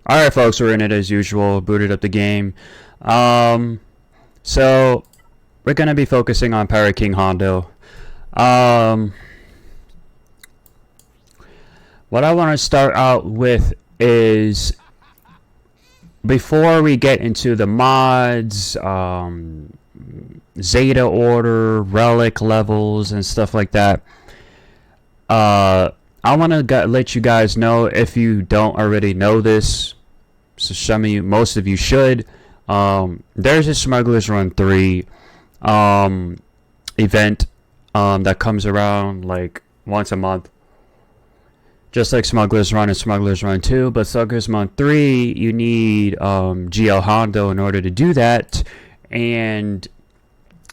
Alright folks, we're in it as usual, booted up the game. So we're gonna be focusing on Pirate King Hondo. What I want to start out with is, before we get into the mods, Zeta order, relic levels, and stuff like that, I want to let you guys know, if you don't already know this, so most of you should. There's a Smugglers Run 3 event that comes around like once a month, just like Smugglers Run and Smugglers Run 2. But Smugglers Run 3, you need GL Hondo in order to do that, and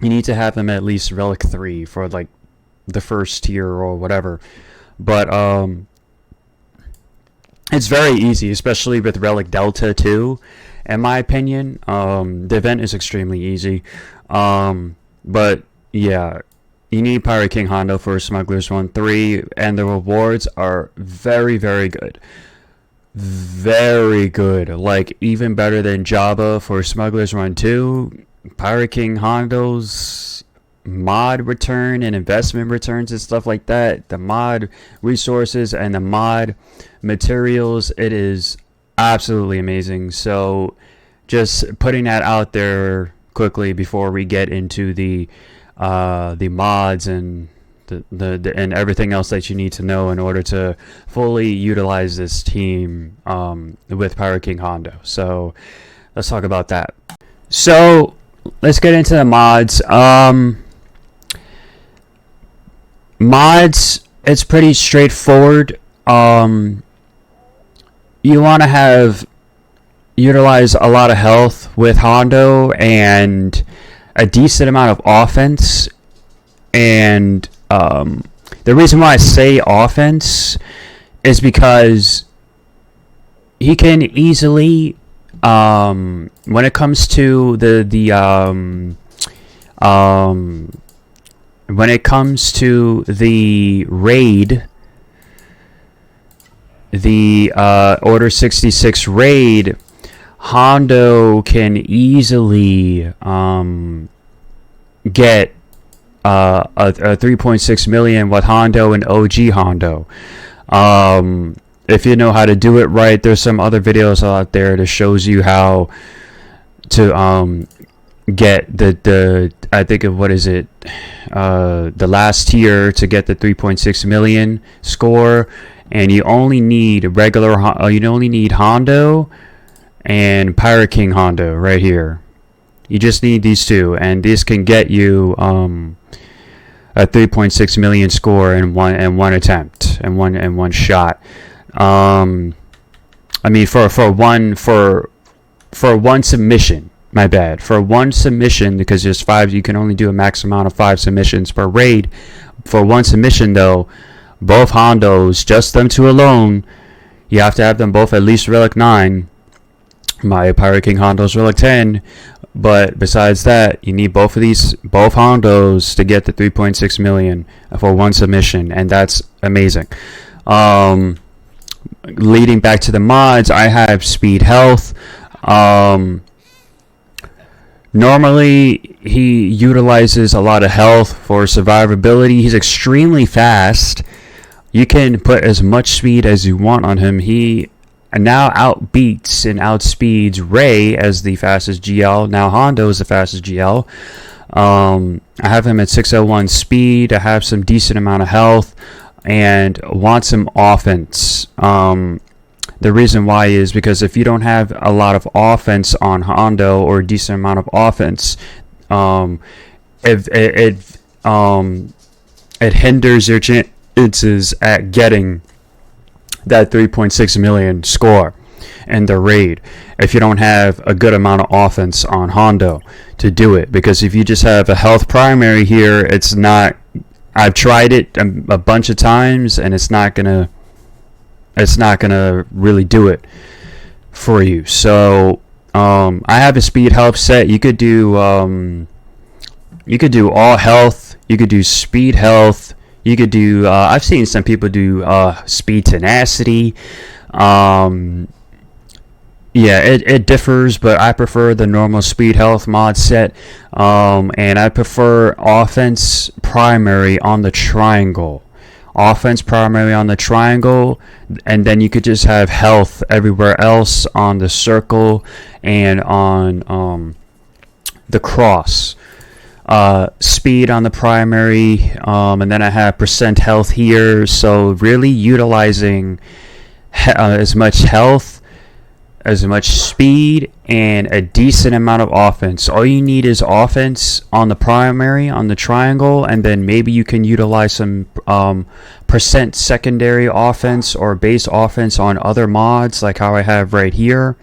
you need to have them at least Relic 3 for like the first tier or whatever. But it's very easy, especially with Relic Delta 2. In my opinion, the event is extremely easy. But yeah, you need Pirate King Hondo for Smugglers Run 3, and the rewards are very, very good. Very good. Like, even better than Jabba for Smugglers Run 2. Pirate King Hondo's mod return and investment returns and stuff like that, the mod resources and the mod materials, it is absolutely amazing. So just putting that out there quickly before we get into the mods and the and everything else that you need to know in order to fully utilize this team with Pirate King Hondo. So let's talk about that. So let's get into the mods. Mods, it's pretty straightforward. You want to utilize a lot of health with Hondo and a decent amount of offense. And the reason why I say offense is because he can easily, when it comes to when it comes to the raid, the Order 66 raid, Hondo can easily get a 3.6 million with Hondo and OG Hondo. If you know how to do it right, there's some other videos out there that shows you how to get the I think of, what is it, the last tier to get the 3.6 million score, and you only need Hondo and Pirate King Hondo right here. You just need these two, and this can get you a 3.6 million score in one attempt and one shot. I mean, for one submission. My bad. For one submission, because there's 5, you can only do a max amount of 5 submissions per raid. For one submission, though, both Hondos, just them two alone, you have to have them both at least Relic 9. My Pirate King Hondo's Relic 10. But besides that, you need both Hondos to get the 3.6 million for one submission, and that's amazing. Leading back to the mods, I have speed health. Normally, he utilizes a lot of health for survivability. He's extremely fast. You can put as much speed as you want on him. He now outbeats and outspeeds Ray as the fastest GL. Now Hondo is the fastest GL. I have him at 601 speed. I have some decent amount of health and want some offense. The reason why is because if you don't have a lot of offense on Hondo, or a decent amount of offense, it hinders your chances at getting that 3.6 million score in the raid if you don't have a good amount of offense on Hondo to do it. Because if you just have a health primary here, it's not. I've tried it a bunch of times, and it's not gonna really do it for you. So I have a speed health set. You could do all health. You could do speed health. You could do I've seen some people do speed tenacity. Yeah, it differs, but I prefer the normal speed health mod set. And I prefer offense primary on the triangle. Offense primary on the triangle, and then you could just have health everywhere else on the circle and on the cross. Speed on the primary, and then I have percent health here. So really utilizing as much health, as much speed, and a decent amount of offense. All you need is offense on the primary, on the triangle, and then maybe you can utilize some percent secondary offense or base offense on other mods, like how I have right here.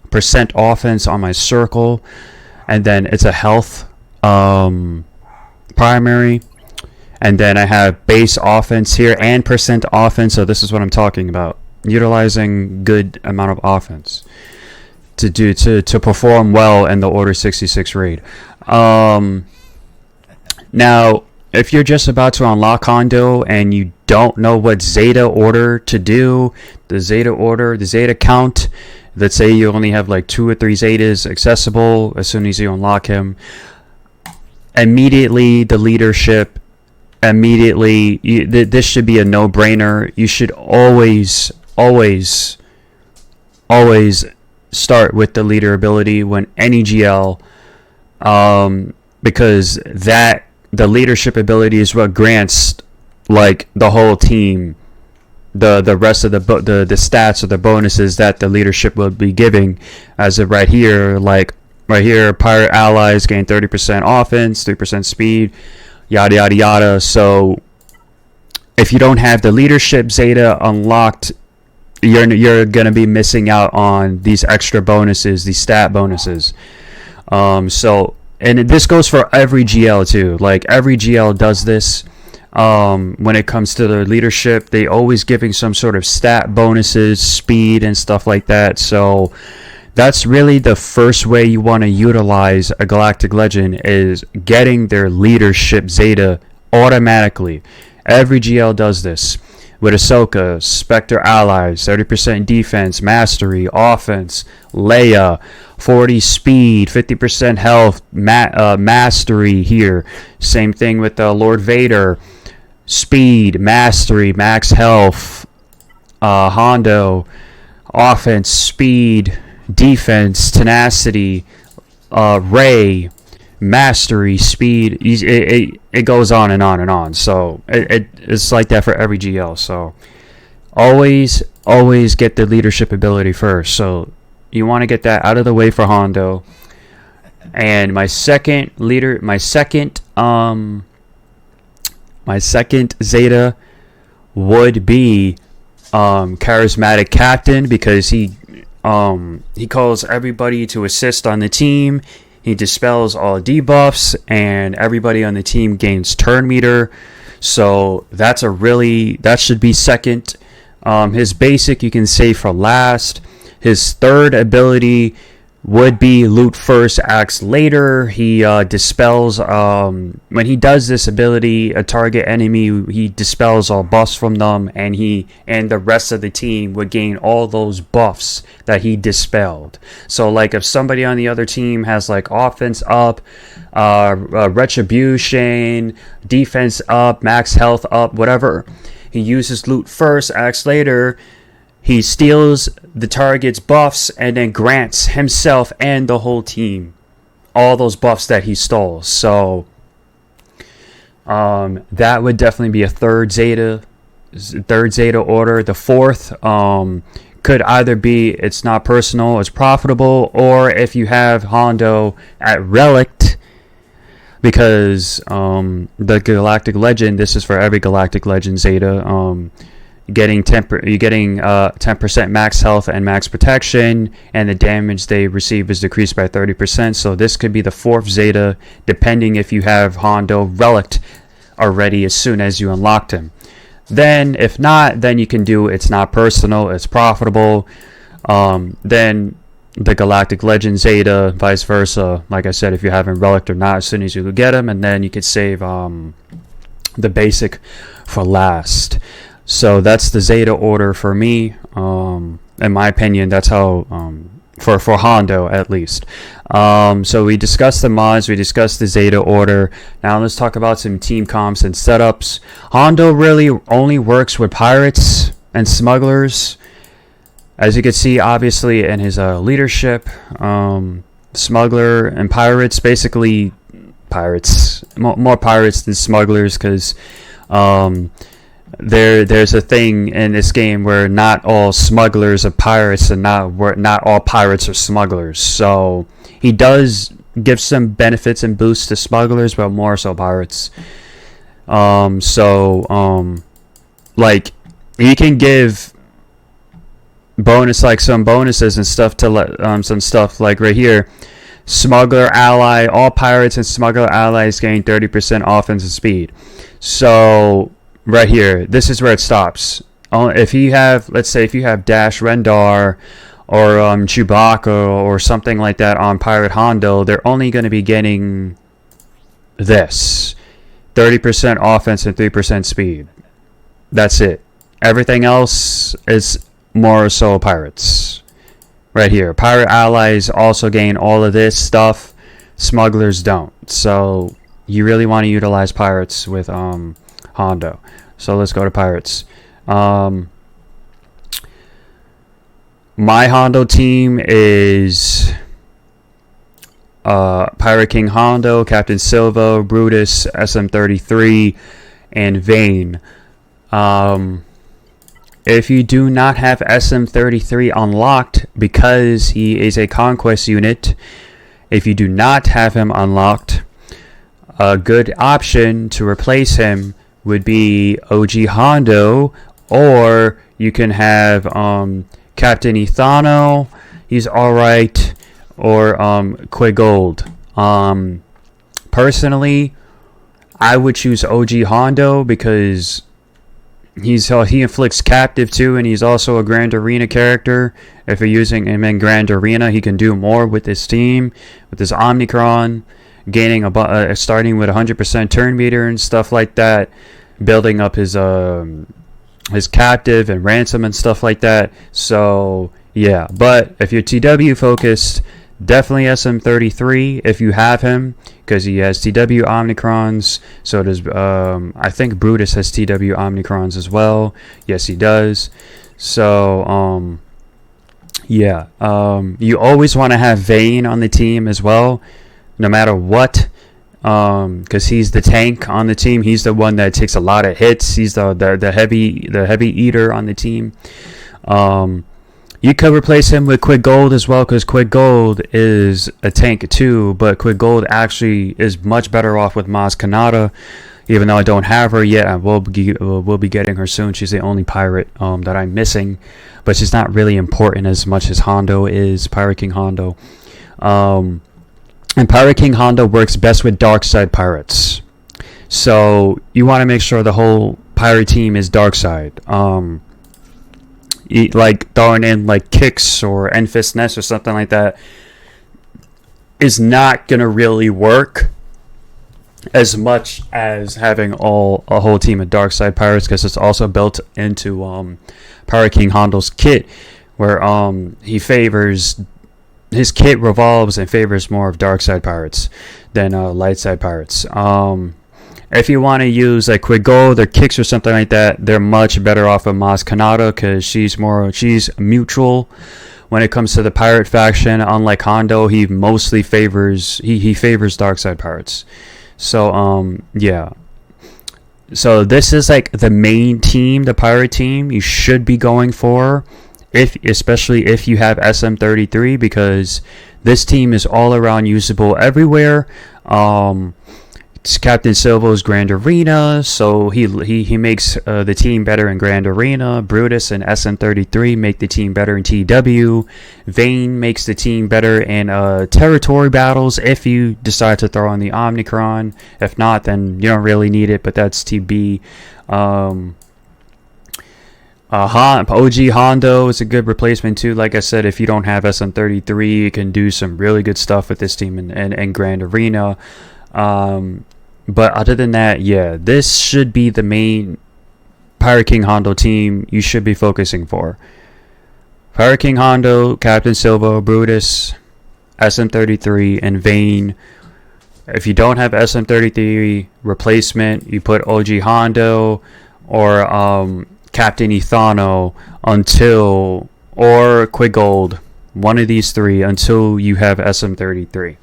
Percent offense on my circle, and then it's a health primary, and then I have base offense here and percent offense. So this is what I'm talking about, utilizing good amount of offense to perform well in the Order 66 raid. Now, if you're just about to unlock Hondo and you don't know what Zeta order to do, the Zeta order, the Zeta count, let's say you only have like 2 or 3 Zetas accessible as soon as you unlock him, immediately the leadership, this should be a no-brainer. You should always start with the leader ability when any GL, because the leadership ability is what grants like the whole team the rest of the stats or the bonuses that the leadership will be giving. As of right here, pirate allies gain 30% offense, 3% speed, yada yada yada. So if you don't have the leadership Zeta unlocked, you're gonna be missing out on these extra bonuses, these stat bonuses. And this goes for every GL too. Like every GL does this. When it comes to their leadership, they always giving some sort of stat bonuses, speed and stuff like that. So that's really the first way you want to utilize a Galactic Legend, is getting their leadership Zeta automatically. Every GL does this. With Ahsoka, Spectre allies, 30% defense, mastery, offense, Leia, 40 speed, 50% health, mastery here. Same thing with Lord Vader, speed, mastery, max health, Hondo, offense, speed, defense, tenacity, Rey, mastery, speed. It goes on and on and on. So it's like that for every GL. So always get the leadership ability first. So you want to get that out of the way for Hondo. And my second Zeta would be charismatic captain, because he calls everybody to assist on the team. He dispels all debuffs, and everybody on the team gains turn meter. So that should be second. His basic you can save for last. His third ability would be loot first, axe later. He dispels, when he does this ability, a target enemy, he dispels all buffs from them, and the rest of the team would gain all those buffs that he dispelled. So like if somebody on the other team has like offense up, retribution, defense up, max health up, whatever, he uses loot first, axe later. He steals the target's buffs and then grants himself and the whole team all those buffs that he stole. So that would definitely be a third Zeta order. The fourth could either be it's not personal, it's profitable, or if you have Hondo at Relic, because the Galactic Legend, this is for every Galactic Legend Zeta, you're getting 10% max health and max protection, and the damage they receive is decreased by 30%. So this could be the fourth Zeta, depending if you have Hondo Relic already as soon as you unlocked him. Then if not, then you can do it's not personal, it's profitable. Then the Galactic Legend Zeta, vice versa, like I said, if you haven't Relic or not, as soon as you get him, and then you could save the basic for last. So that's the Zeta order for me. in my opinion, that's how for Hondo at least. So we discussed the mods, we discussed the Zeta order. Now let's talk about some team comps and setups. Hondo really only works with pirates and smugglers, as you can see obviously in his leadership. Smuggler and pirates, basically pirates, more pirates than smugglers, because there's a thing in this game where not all smugglers are pirates, and not all pirates are smugglers. So he does give some benefits and boosts to smugglers, but more so pirates. Like he can give some bonuses and stuff to some stuff like right here. Smuggler ally, all pirates and smuggler allies gain 30% offensive speed. So right here, this is where it stops. If you have, let's say, if you have Dash Rendar or Chewbacca or something like that on Pirate Hondo, they're only going to be getting this 30% offense and 3% speed. That's it. Everything else is more so pirates. Right here, pirate allies also gain all of this stuff. Smugglers don't. So you really want to utilize pirates with Hondo. So let's go to pirates. My Hondo team is Pirate King Hondo, Captain Silva, Brutus, SM33, and Vane. If you do not have SM33 unlocked because he is a conquest unit, if you do not have him unlocked, a good option to replace him would be OG Hondo, or you can have Captain Ethano. He's alright, or Quigold. Personally, I would choose OG Hondo because he inflicts captive too, and he's also a Grand Arena character. If you're using him in Grand Arena, he can do more with his team, with his Omnicron, gaining starting with 100% turn meter and stuff like that, building up his captive and ransom and stuff like that. So yeah, but if you're TW focused, definitely SM33 if you have him, because he has TW Omnicrons. So does I think Brutus has TW Omnicrons as well. Yes, he does. So yeah, you always want to have Vane on the team as well, no matter what, because he's the tank on the team. He's the one that takes a lot of hits. He's the heavy eater on the team. You could replace him with Quigold as well, because Quigold is a tank too, but Quigold actually is much better off with Maz Kanata, even though I don't have her yet. I will be getting her soon. She's the only pirate that I'm missing, but she's not really important as much as Hondo is, Pirate King Hondo. And Pirate King Hondo works best with dark side pirates. So you want to make sure the whole pirate team is dark side. Like throwing in like Kix or Enfys Nest or something like that is not gonna really work as much as having a whole team of dark side pirates, because it's also built into Pirate King Hondo's kit, where his kit revolves and favors more of dark side pirates than light side pirates. If you want to use like Quigold or Kix or something like that, they're much better off of Maz Kanata, because she's mutual when it comes to the pirate faction. Unlike Hondo, he mostly favors dark side pirates. So yeah. So this is like the main team, the pirate team you should be going for, especially if you have SM33, because this team is all around usable everywhere. Captain Silva's Grand Arena, so he makes the team better in Grand Arena. Brutus and SM33 make the team better in TW. Vane makes the team better in territory battles if you decide to throw on the Omnicron. If not, then you don't really need it, but that's TB. OG Hondo is a good replacement too. Like I said, if you don't have SM33, you can do some really good stuff with this team in Grand Arena. But other than that, yeah, this should be the main Pirate King Hondo team you should be focusing for. Pirate King Hondo, Captain Silva, Brutus, SM33, and Vane. If you don't have SM33 replacement, you put OG Hondo or Captain Ethano until, or Quick Gold, one of these three until you have SM33.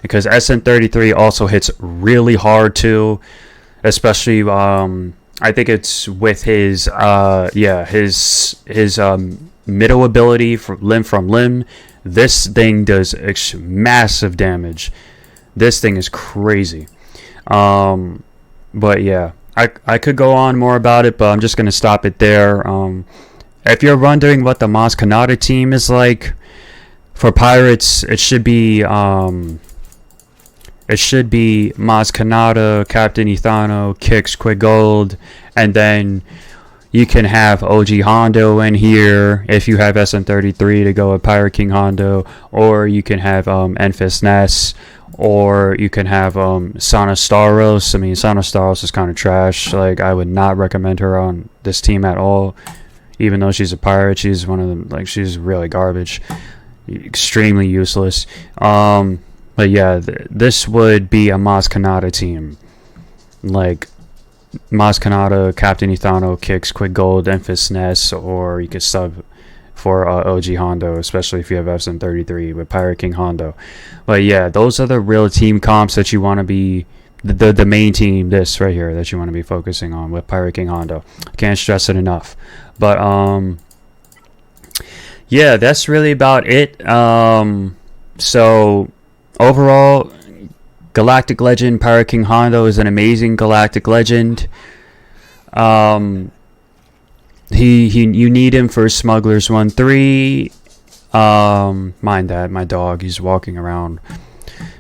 Because SM33 also hits really hard too, especially I think it's with his his middle ability from limb. This thing does massive damage. This thing is crazy. But yeah, I could go on more about it, but I'm just gonna stop it there. If you're wondering what the Maz Kanata team is like for Pirates, it should be Maz Kanata, Captain Ethano, Kicks, Quick Gold, and then you can have OG Hondo in here if you have SM33 to go with Pirate King Hondo, or you can have Enfys Ness, or you can have Sana Staros. I mean, Sana Staros is kind of trash. Like, I would not recommend her on this team at all. Even though she's a pirate, she's one of them. Like, she's really garbage, extremely useless. But yeah, this would be a Maz Kanata team. Like, Maz Kanata, Captain Ethano, Kicks, Quick Gold, Enfys Ness, or you could sub for OG Hondo, especially if you have SM33 with Pirate King Hondo. But yeah, those are the real team comps that you want to be, the main team, this right here, that you want to be focusing on with Pirate King Hondo. Can't stress it enough. But yeah, that's really about it. So overall, Galactic Legend Pirate King Hondo is an amazing Galactic Legend. You need him for Smugglers 1-3. Mind that, my dog, he's walking around.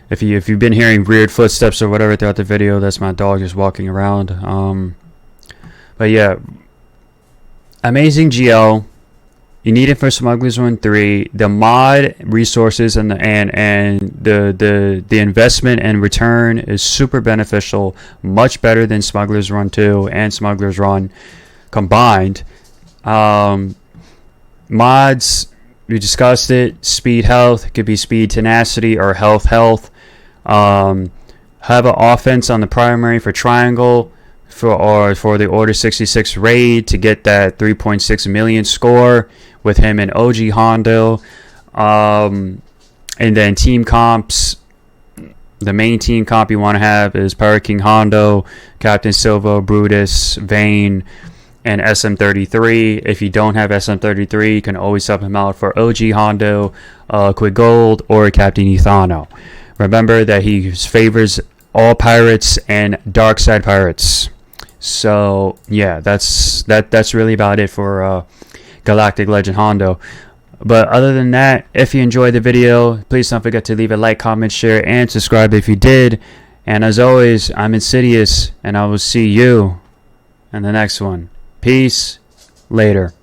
If you've been hearing weird footsteps or whatever throughout the video, that's my dog just walking around. But yeah, amazing GL. You need it for Smugglers 1-3. The mod resources and the investment and return is super beneficial, much better than Smugglers Run 2 and Smugglers Run combined. Mods, we discussed it. Speed health, it could be speed tenacity or health. Have an offense on the primary for triangle for the Order 66 raid to get that 3.6 million score with him and OG Hondo. And then team comps, the main team comp you want to have is Pirate King Hondo, Captain Silva, Brutus, Vane, and SM33. If you don't have SM33, you can always sub him out for OG Hondo, Quick Gold, or Captain Ethano. Remember that he favors all pirates and dark side pirates. So yeah, that's really about it for Galactic Legend Hondo. But other than that, if you enjoyed the video, please don't forget to leave a like, comment, share, and subscribe if you did. And as always, I'm Insidious, and I will see you in the next one. Peace. Later.